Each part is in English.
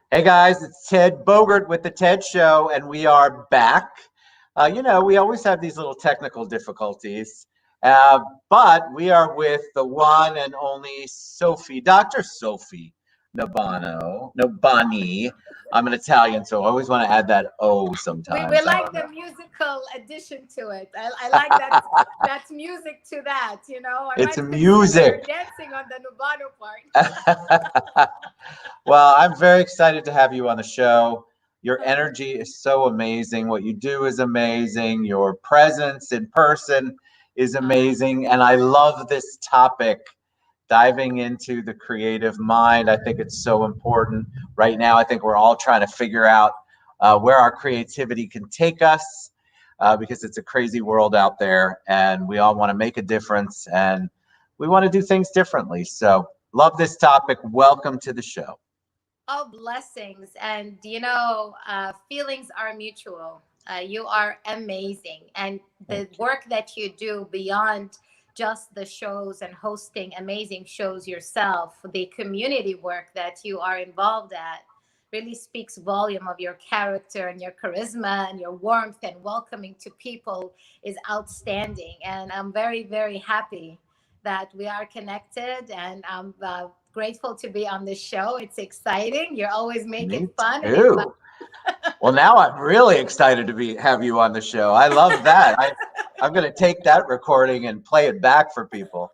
Hey guys, it's Ted Bogert with the Ted Show, and we are back. We always have these little technical difficulties, but we are with the one and only Dr. Sofie Nubani. I'm an Italian, so I always want to add that O We sometimes. I like don't the musical addition to it. I like that. know. That's music to that. I It's might consider music. dancing on the Nubano part. Well, I'm very excited to have you on the show. Your energy is so amazing. What you do is amazing. Your presence in person is amazing. And I love this topic, diving into the creative mind. I think it's so important. Right now, I think we're all trying to figure out where our creativity can take us because it's a crazy world out there. And we all want to make a difference and we want to do things differently. So, love this topic. Welcome to the show. All blessings, and feelings are mutual. You are amazing, and the Thank you. work that you do beyond just the shows and hosting amazing shows yourself, the community work that you are involved at, really speaks volume of your character and your charisma and your warmth and welcoming to people is outstanding. And I'm very, very happy that we are connected, and I'm grateful to be on this show. It's exciting. You always make it Me fun and invite. too. Well, now I'm really excited to be have you on the show. I love that. I'm going to take that recording and play it back for people.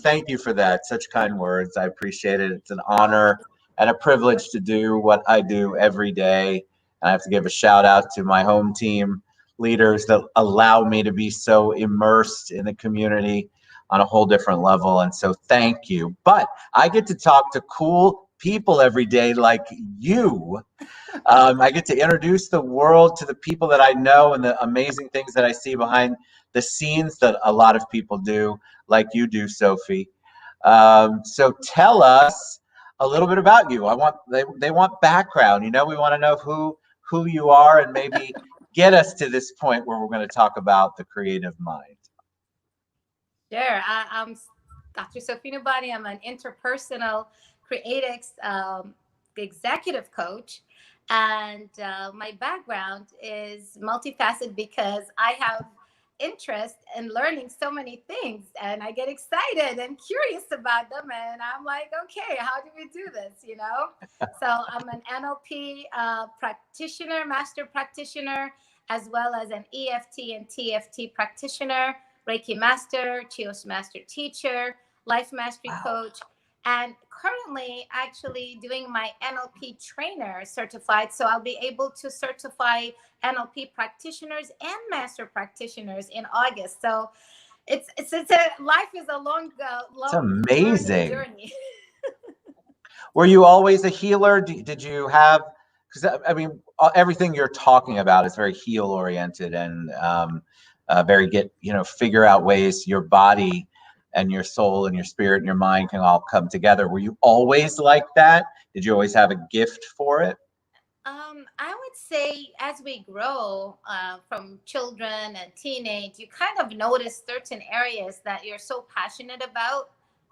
Thank you for that. Such kind words. I appreciate it. It's an honor and a privilege to do what I do every day. And I have to give a shout out to my home team leaders that allow me to be so immersed in the community on a whole different level. And so thank you. But I get to talk to cool people every day like you. I get to introduce the world to the people that I know and the amazing things that I see behind the scenes that a lot of people do, like you do, Sofie. So tell us a little bit about you. They want background. We want to know who you are and maybe get us to this point where we're going to talk about the creative mind. Sure. I'm Dr. Sofie Nubani. I'm an interpersonal creatives executive coach. And my background is multifaceted because I have interest in learning so many things, and I get excited and curious about them. And I'm like, okay, how do we do this? So I'm an NLP practitioner, master practitioner, as well as an EFT and TFT practitioner, Reiki master, Chios master teacher, life mastery Wow. coach, and currently actually doing my NLP trainer certified. So I'll be able to certify NLP practitioners and master practitioners in August. So it's a life is a It's long learning amazing. journey. Were you always a healer? Did you have, because I mean, everything you're talking about is very heal oriented and very figure out ways your body and your soul and your spirit and your mind can all come together. Were you always like that? Did you always have a gift for it? I would say as we grow from children and teenage, you kind of notice certain areas that you're so passionate about.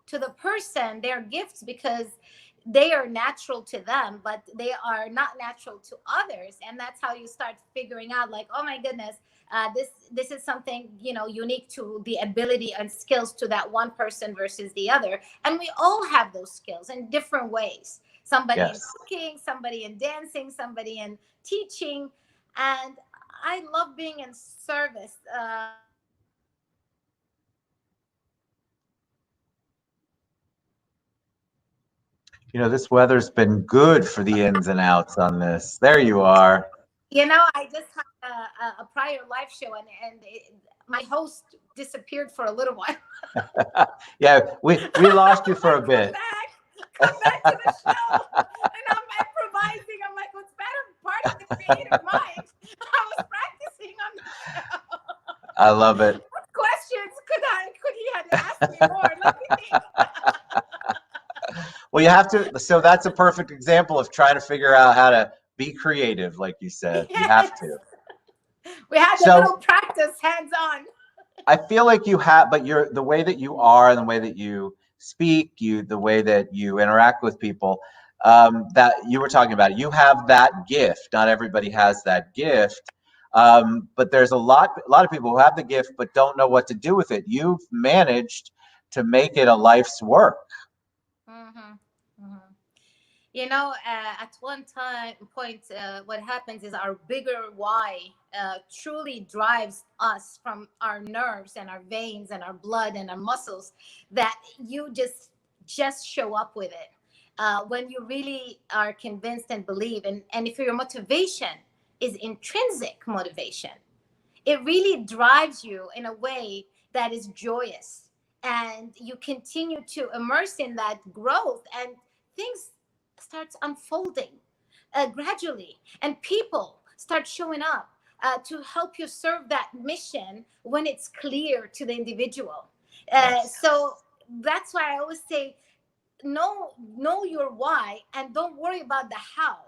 To the person, they're gifts because they are natural to them, but they are not natural to others. And that's how you start figuring out, like, oh my goodness, this is something unique to the ability and skills to that one person versus the other. And we all have those skills in different ways. Somebody in Yes. cooking, somebody in dancing, somebody in teaching. And I love being in service. This weather's been good for the ins and outs on this. There you are. I just had a prior live show, and my host disappeared for a little while. Yeah, we lost you for a Come bit. back, come back to the show. And I'm improvising. I'm like, what's better part of the creative mind? I was practicing on the show. I love it. What questions could he have asked me more? Let me think. Well, you have to. So that's a perfect example of trying to figure out how to be creative, like you said. You have Yes. to. We had a So little practice hands on. I feel like you have, but you're the way that you are and the way that you speak, the way that you interact with people. that you were talking about. You have that gift. Not everybody has that gift, but there's a lot of people who have the gift but don't know what to do with it. You've managed to make it a life's work. Hmm. Hmm. You know, at one time point, what happens is our bigger why truly drives us from our nerves and our veins and our blood and our muscles, that you just show up with it when you really are convinced and believe. And if your motivation is intrinsic motivation, it really drives you in a way that is joyous, and you continue to immerse in that growth, and things starts unfolding gradually, and people start showing up to help you serve that mission when it's clear to the individual. Yes. So that's why I always say, know your why and don't worry about the how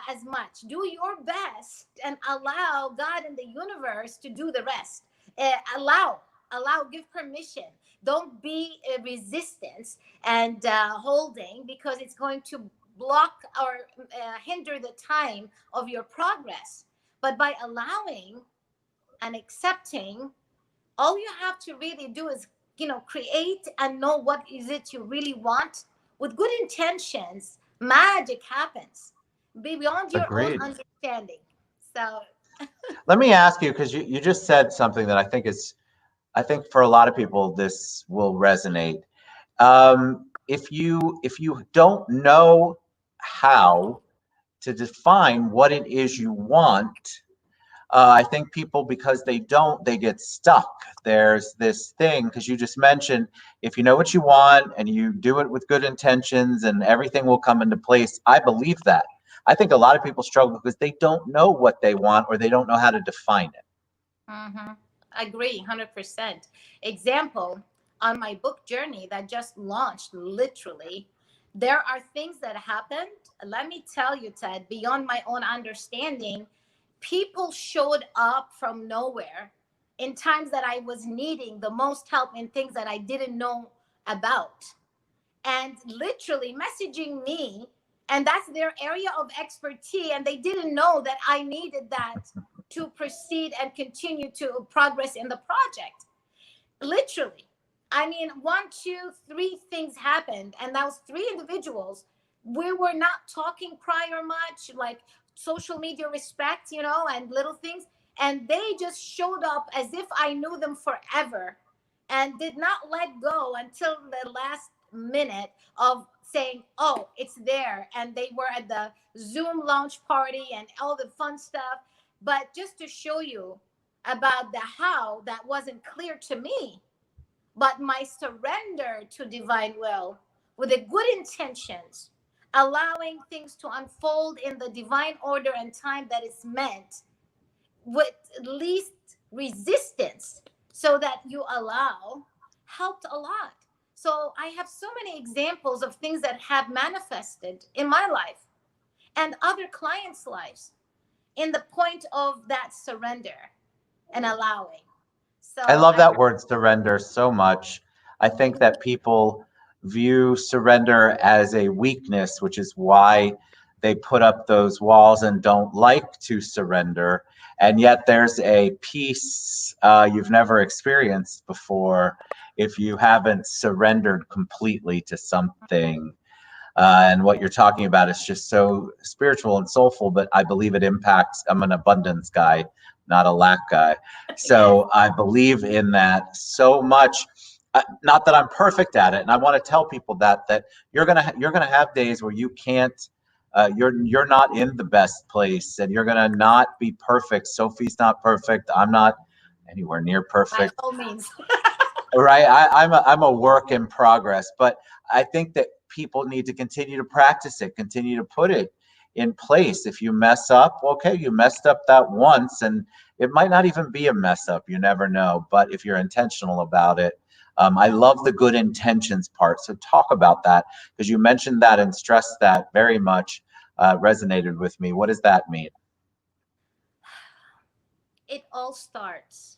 as much. Do your best and allow God and the universe to do the rest. Allow, give permission. Don't be a resistance and holding, because it's going to block or hinder the time of your progress. But by allowing and accepting, all you have to really do is, create and know what is it you really want. With good intentions, magic happens beyond your own Agreed. understanding. So Let me ask you, because you just said something that I think for a lot of people this will resonate. If you don't know how to define what it is you want, I think people, because they don't, they get stuck. There's this thing, because you just mentioned, if you know what you want and you do it with good intentions, and everything will come into place. I believe that. I think a lot of people struggle because they don't know what they want, or they don't know how to define it. mhm, agree 100%. Example, on my book journey that just launched, literally, there are things that happened. Let me tell you, Ted, beyond my own understanding. People showed up from nowhere in times that I was needing the most help in things that I didn't know about, and literally messaging me, and that's their area of expertise, and they didn't know that I needed that to proceed and continue to progress in the project. Literally, I mean, one, two, three things happened, and that was three individuals. We were not talking prior much, like social media respect, and little things. And they just showed up as if I knew them forever, and did not let go until the last minute of saying, oh, it's there. And they were at the Zoom launch party and all the fun stuff. But just to show you about the how, that wasn't clear to me, but my surrender to divine will with the good intentions, allowing things to unfold in the divine order and time that is meant, with least resistance, so that you allow, helped a lot. So I have so many examples of things that have manifested in my life and other clients' lives in the point of that surrender and allowing. I So love I that word surrender so much. I think that people view surrender as a weakness, which is why they put up those walls and don't like to surrender. And yet there's a peace you've never experienced before if you haven't surrendered completely to something. And what you're talking about is just so spiritual and soulful, but I believe it impacts. I'm an abundance guy, not a lack guy. yes. So I believe in that so much. Not that I'm perfect at it, and I want to tell people that you're gonna have days where you can't. You're not in the best place, and you're gonna not be perfect. Sophie's not perfect. I'm not anywhere near By perfect. all means. Right. I'm a work in progress, but I think that people need to continue to practice it, continue to put it in place. If you mess up, okay, you messed up that once, and it might not even be a mess up. You never know. But if you're intentional about it, I love the good intentions part. So talk about that, because you mentioned that and stressed that very much, resonated with me. What does that mean? It all starts,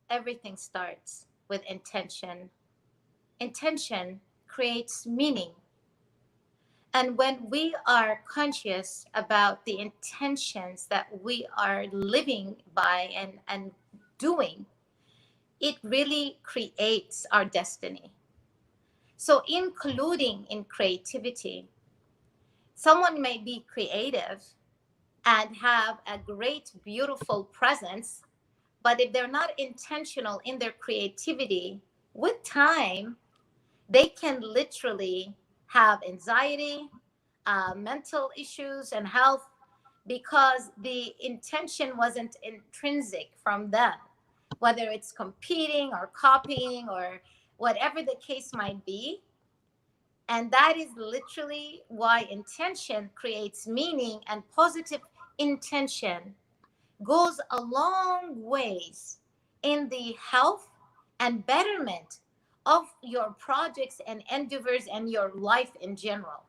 everything starts with intention. Intention creates meaning. And when we are conscious about the intentions that we are living by and doing, it really creates our destiny. So, including in creativity, someone may be creative and have a great, beautiful presence, but if they're not intentional in their creativity, with time, they can literally have anxiety, mental issues, and health because the intention wasn't intrinsic from them, whether it's competing or copying or whatever the case might be. And that is literally why intention creates meaning, and positive intention goes a long ways in the health and betterment of your projects and endeavors and your life in general,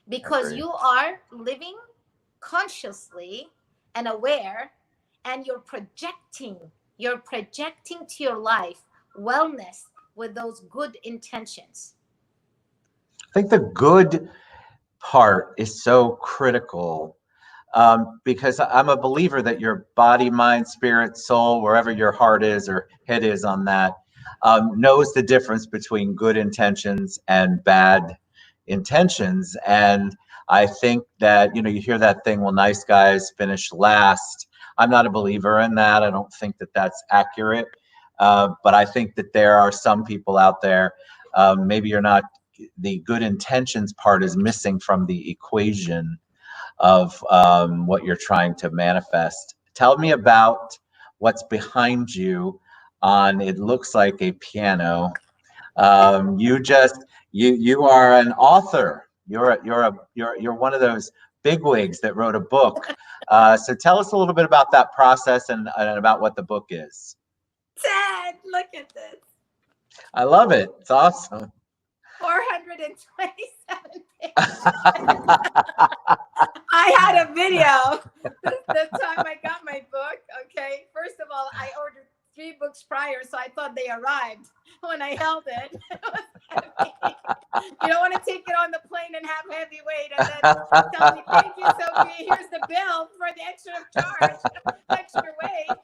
because Agreed. you are living consciously and aware, and you're projecting to your life wellness with those good intentions. I think the good part is so critical, because I'm a believer that your body, mind, spirit, soul, wherever your heart is or head is on that, knows the difference between good intentions and bad intentions. And I think that, you hear that thing, well, nice guys finish last. I'm not a believer in that. I don't think that that's accurate. But I think that there are some people out there, maybe you're not, the good intentions part is missing from the equation of what you're trying to manifest. Tell me about what's behind you on, it looks like a piano. You just, you are an author. You're one of those bigwigs that wrote a book. So tell us a little bit about that process and about what the book is. Dad, look at this. I love it. It's awesome. 427 pages. I had a video the time I got my book. Okay. First of all, I ordered 3 books prior, so I thought they arrived when I held it. It was heavy. You don't want to take it on the plane and have heavy weight and then tell me, thank you, Sophie. Here's the bill for the extra charge, extra weight.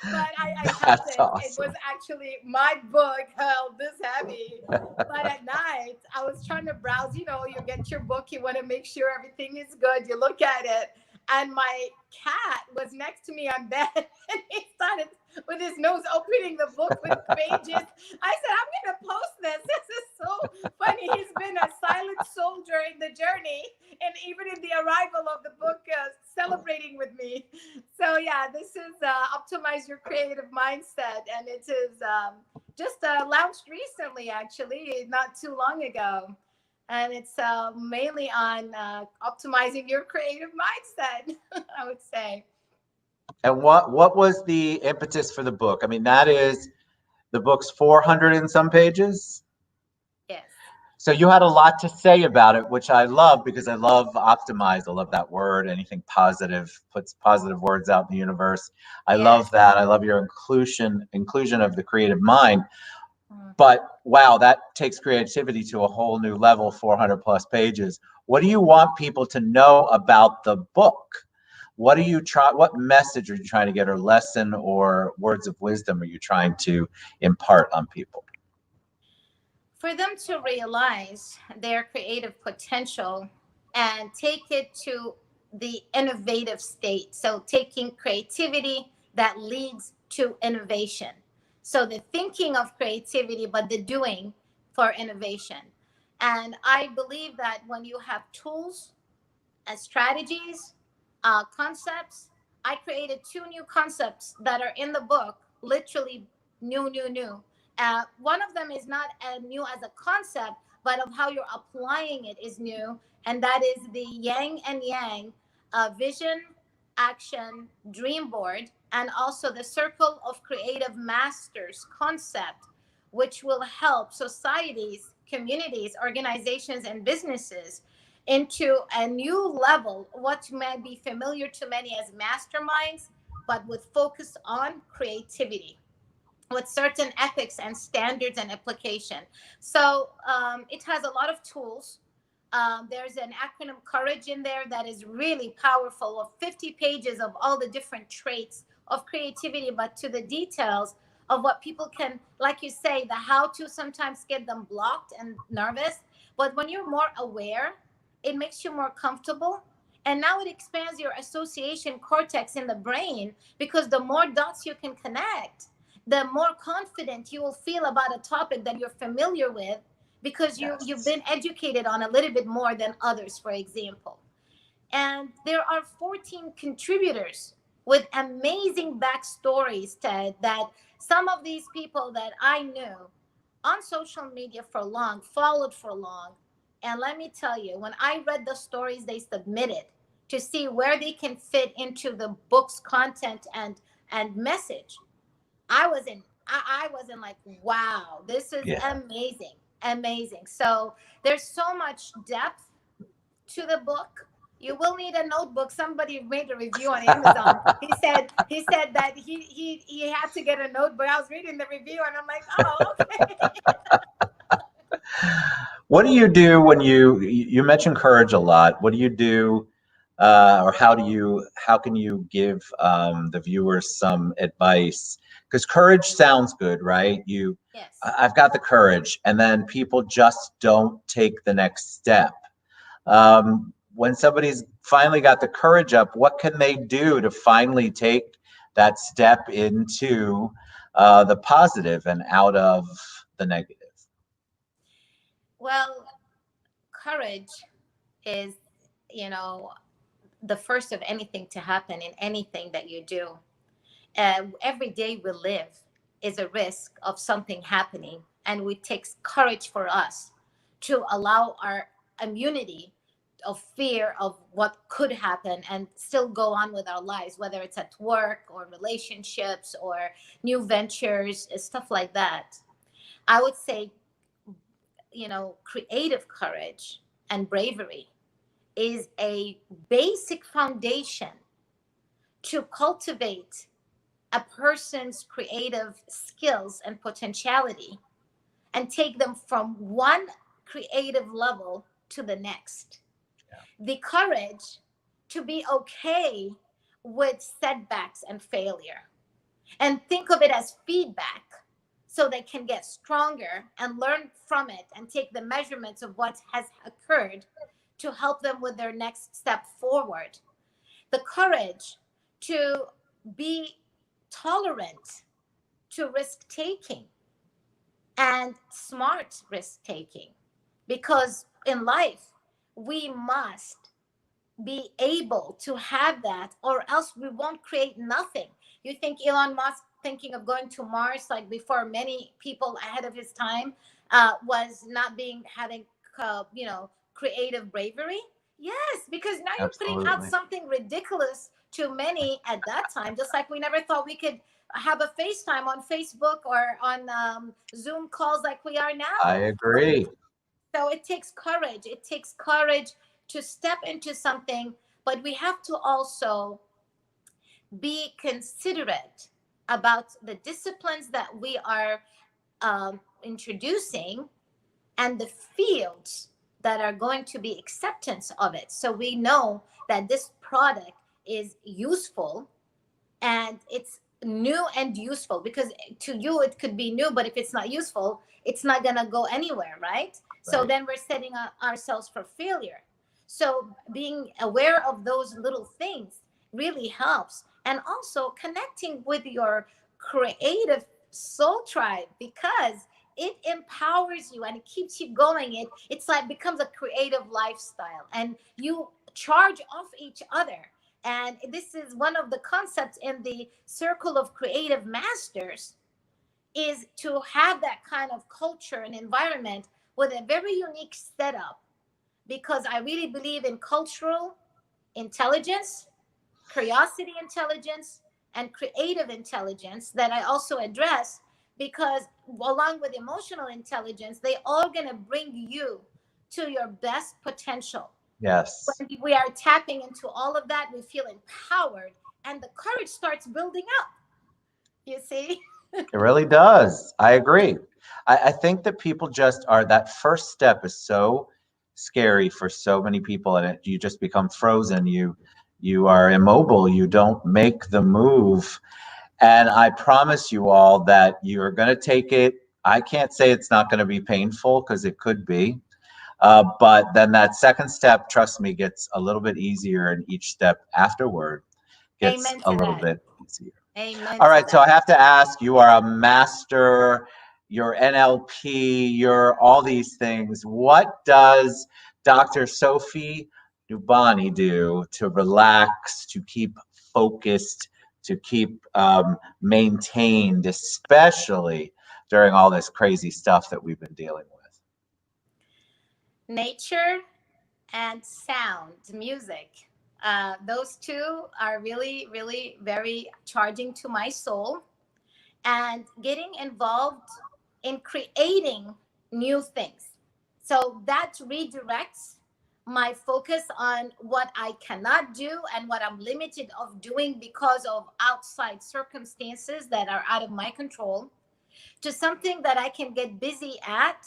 But I held That's it. It was awesome. actually my book held this heavy. But at night, I was trying to browse. You get your book, you want to make sure everything is good. You look at it, and my cat was next to me on bed, and he started with his nose opening the book with pages. I said, I'm going to post this. This is so funny. He's been a silent soldier in the journey and even in the arrival of the book, celebrating with me. So, yeah, this is Optimize Your Creative Mindset. And it is just launched recently, actually, not too long ago. And it's mainly on optimizing your creative mindset, I would say. And what was the impetus for the book? I mean, that is, the book's 400 and some pages. Yes. So you had a lot to say about it, which I love because I love optimize. I love that word. Anything positive puts positive words out in the universe. I Yes. love that. I love your inclusion of the creative mind. Mm. But wow, that takes creativity to a whole new level, 400 plus pages. What do you want people to know about the book? What message are you trying to get, or lesson or words of wisdom are you trying to impart on people? For them to realize their creative potential and take it to the innovative state. So, taking creativity that leads to innovation. So, the thinking of creativity, but the doing for innovation. And I believe that when you have tools and strategies, concepts. I created 2 new concepts that are in the book, literally new, new, new. One of them is not new as a concept, but of how you're applying it is new. And that is the Yang and Yang vision, action, dream board, and also the Circle of Creative Masters concept, which will help societies, communities, organizations, and businesses into a new level, what might be familiar to many as masterminds, but with focus on creativity, with certain ethics and standards and application. So it has a lot of tools There's an acronym courage in there that is really powerful, of 50 pages of all the different traits of creativity, but to the details of what people can, like you say, the how to sometimes get them blocked and nervous. But when you're more aware, it makes you more comfortable. And now it expands your association cortex in the brain, because the more dots you can connect, the more confident you will feel about a topic that you're familiar with, because you've Yes. been educated on a little bit more than others, for example. And there are 14 contributors with amazing backstories, Ted, that some of these people that I knew on social media for long, followed for long. And let me tell you, when I read the stories they submitted to see where they can fit into the book's content and message, I wasn't like, wow, this is Yeah. amazing, amazing. So there's so much depth to the book. You will need a notebook. Somebody made a review on Amazon. He said that he had to get a notebook. I was reading the review and I'm like, oh, okay. What do you do when you mentioned courage a lot? What do you do, or how can you give the viewers some advice? Because courage sounds good, right? Yes. I've got the courage, and then people just don't take the next step. When somebody's finally got the courage up, what can they do to finally take that step into the positive and out of the negative? Well, courage is, you know, the first of anything to happen in anything that you do. Every day we live is a risk of something happening, and it takes courage for us to allow our immunity of fear of what could happen and still go on with our lives, whether it's at work or relationships or new ventures, stuff like that. I would say, creative courage and bravery is a basic foundation to cultivate a person's creative skills and potentiality and take them from one creative level to the next. The courage to be okay with setbacks and failure and think of it as feedback, so they can get stronger and learn from it and take the measurements of what has occurred to help them with their next step forward. The courage to be tolerant to risk taking and smart risk taking, because in life we must be able to have that, or else we won't create nothing. You think Elon Musk thinking of going to Mars, like before many people ahead of his time, was not being having creative bravery? Yes, because now you're putting out Absolutely. something ridiculous to many at that time, just like we never thought we could have a FaceTime on Facebook or on Zoom calls like we are I now. agree. So it takes courage. It takes courage to step into something, but we have to also be considerate about the disciplines that we are introducing and the fields that are going to be acceptance of it. So we know that this product is useful and it's new and useful, because to you it could be new, but if it's not useful, it's not going to go anywhere, right? So Right. then we're setting ourselves for failure. So being aware of those little things really helps, and also connecting with your creative soul tribe, because it empowers you and it keeps you going. It's like becomes a creative lifestyle, and you charge off each other. And this is one of the concepts in the circle of creative masters, is to have that kind of culture and environment with a very unique setup, because I really believe in cultural intelligence, curiosity intelligence, and creative intelligence that I also address, because along with emotional intelligence, they all going to bring you to your best potential. Yes. When we are tapping into all of that, we feel empowered and the courage starts building up. You see? It really does. I agree. I think that people just are, that first step is so scary for so many people, and you just become frozen. You are immobile. You don't make the move. And I promise you all that you're going to take it. I can't say it's not going to be painful because it could be. But then that second step, trust me, gets a little bit easier, and each step afterward gets Amen a to little that. bit easier. Amen All to right, so that. I have to ask, you are a master, you're NLP, you're all these things. What does Dr. Sofie Nubani do to relax, to keep focused, to keep maintained, especially during all this crazy stuff that we've been dealing with? Nature and sound, music. Those two are really, really very charging to my soul. And getting involved in creating new things. So that redirects my focus on what I cannot do and what I'm limited of doing because of outside circumstances that are out of my control to something that I can get busy at.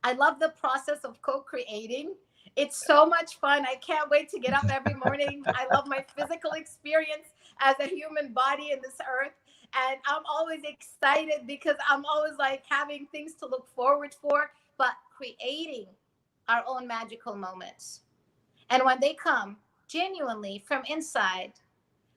I love the process of co-creating. It's so much fun. I can't wait to get up every morning. I love my physical experience as a human body in this earth. And I'm always excited because I'm always like having things to look forward for, but creating our own magical moments. And when they come genuinely from inside,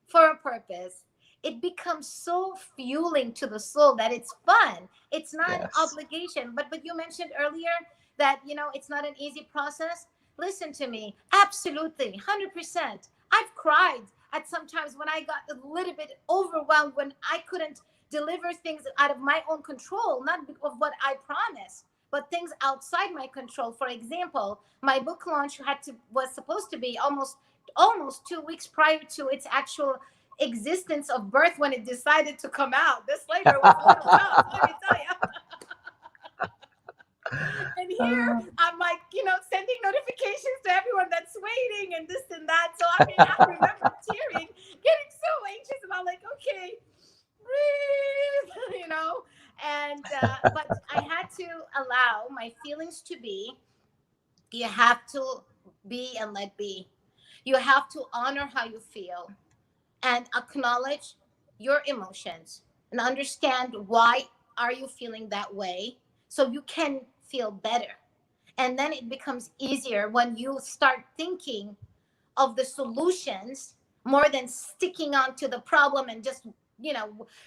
for a purpose, it becomes so fueling to the soul that it's fun. It's not an Yes. obligation. But you mentioned earlier that it's not an easy process. Listen to me. Absolutely. 100%. I've cried at sometimes when I got a little bit overwhelmed when I couldn't deliver things out of my own control, not of what I promised, but things outside my control. For example, my book launch was supposed to be almost 2 weeks prior to its actual existence of birth when it decided to come out. This labor was a little tough, let me tell you. And here I'm like, sending notifications to everyone that's waiting and this and that. So I mean, I remember tearing, getting so anxious, and I'm like, okay, breathe, And but I had to allow my feelings to be. You have to be and let be. You have to honor how you feel and acknowledge your emotions and understand why are you feeling that way so you can feel better. And then it becomes easier when you start thinking of the solutions more than sticking on to the problem and just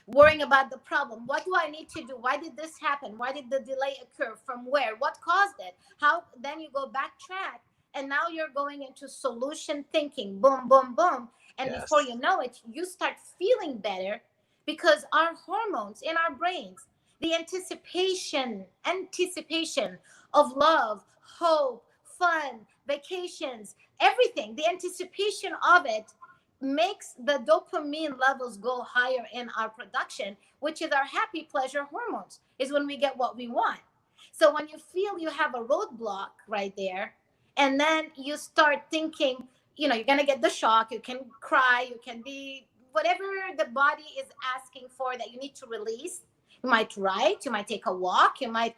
worrying about the problem. What do I need to do? Why did this happen? Why did the delay occur? From where? What caused it? How? Then you go backtrack, and now you're going into solution thinking. Boom, boom, boom. And before Yes. you know it, you start feeling better because our hormones in our brains, the anticipation of love, hope, fun, vacations, everything, the anticipation of it makes the dopamine levels go higher in our production, which is our happy pleasure hormones, is when we get what we want. So when you feel you have a roadblock right there, and then you start thinking, you're going to get the shock, you can cry, you can be whatever the body is asking for that you need to release. You might write, you might take a walk, you might,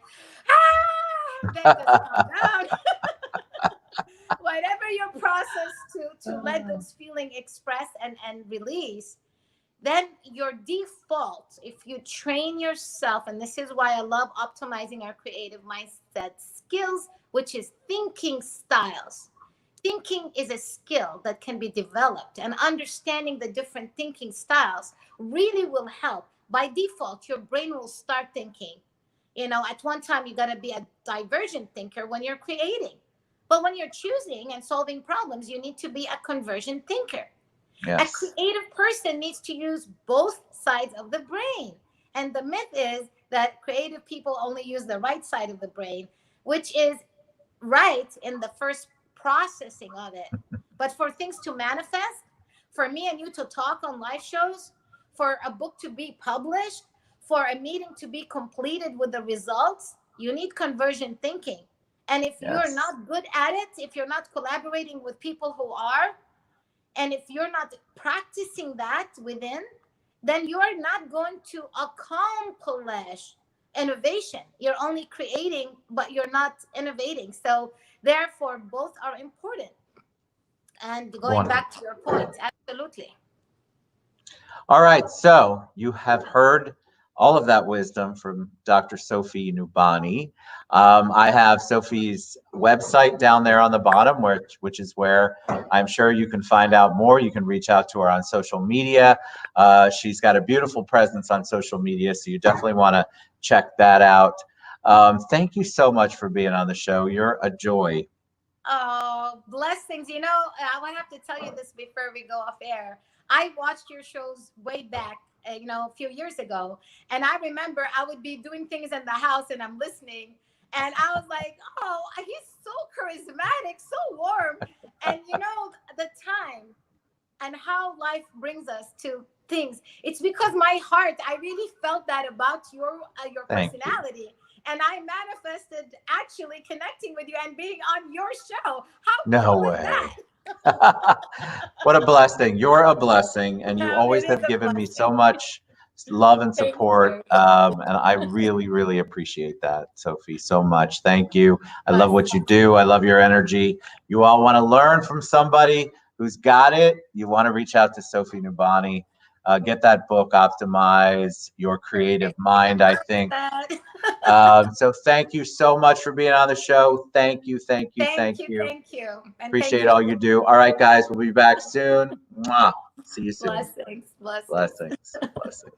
then just calm down. Whatever your process to let those feeling express and release, then your default, if you train yourself, and this is why I love optimizing our creative mindset skills, which is thinking styles. Thinking is a skill that can be developed, and understanding the different thinking styles really will help. By default, your brain will start thinking. At one time, you got to be a divergent thinker when you're creating. But when you're choosing and solving problems, you need to be a conversion thinker. A Yes. creative person needs to use both sides of the brain. And the myth is that creative people only use the right side of the brain, which is right in the first processing of it. But for things to manifest, for me and you to talk on live shows, for a book to be published, for a meeting to be completed with the results, you need conversion thinking. And if you're Yes. not good at it, if you're not collaborating with people who are, and if you're not practicing that within, then you're not going to accomplish innovation. You're only creating, but you're not innovating. So therefore, both are important. And going back to your point, absolutely. All right, so you have heard all of that wisdom from Dr. Sofie Nubani. I have Sofie's website down there on the bottom, which is where I'm sure you can find out more. You can reach out to her on social media. She's got a beautiful presence on social media, so you definitely want to check that out. Thank you so much for being on the show. You're a joy. Oh, blessings. You know, I have to tell you this before we go off air. I watched your shows way back, a few years ago. And I remember I would be doing things in the house and I'm listening. And I was like, oh, he's so charismatic, so warm. And, the time and how life brings us to things. It's because my heart, I really felt that about your personality. And I manifested actually connecting with you and being on your show. How No cool is way. that? What a blessing. You're a blessing, and you No, always it is have a given me so blessing. much love and Thank support. you. And I really, really appreciate that, Sofie, so much. Thank you. I love what you Blessings. do. I love your energy. You all want to learn from somebody who's got it. You want to reach out to Sofie Nubani. Get that book, Optimize Your Creative Perfect. Mind, I think. That. So thank you so much for being on the show. Thank you, thank you, Thank thank you. you. Thank you. And thank Appreciate you. all you do. All right, guys, we'll be back soon. Mwah. See you soon. Blessings. Blessings. Blessings. Blessings.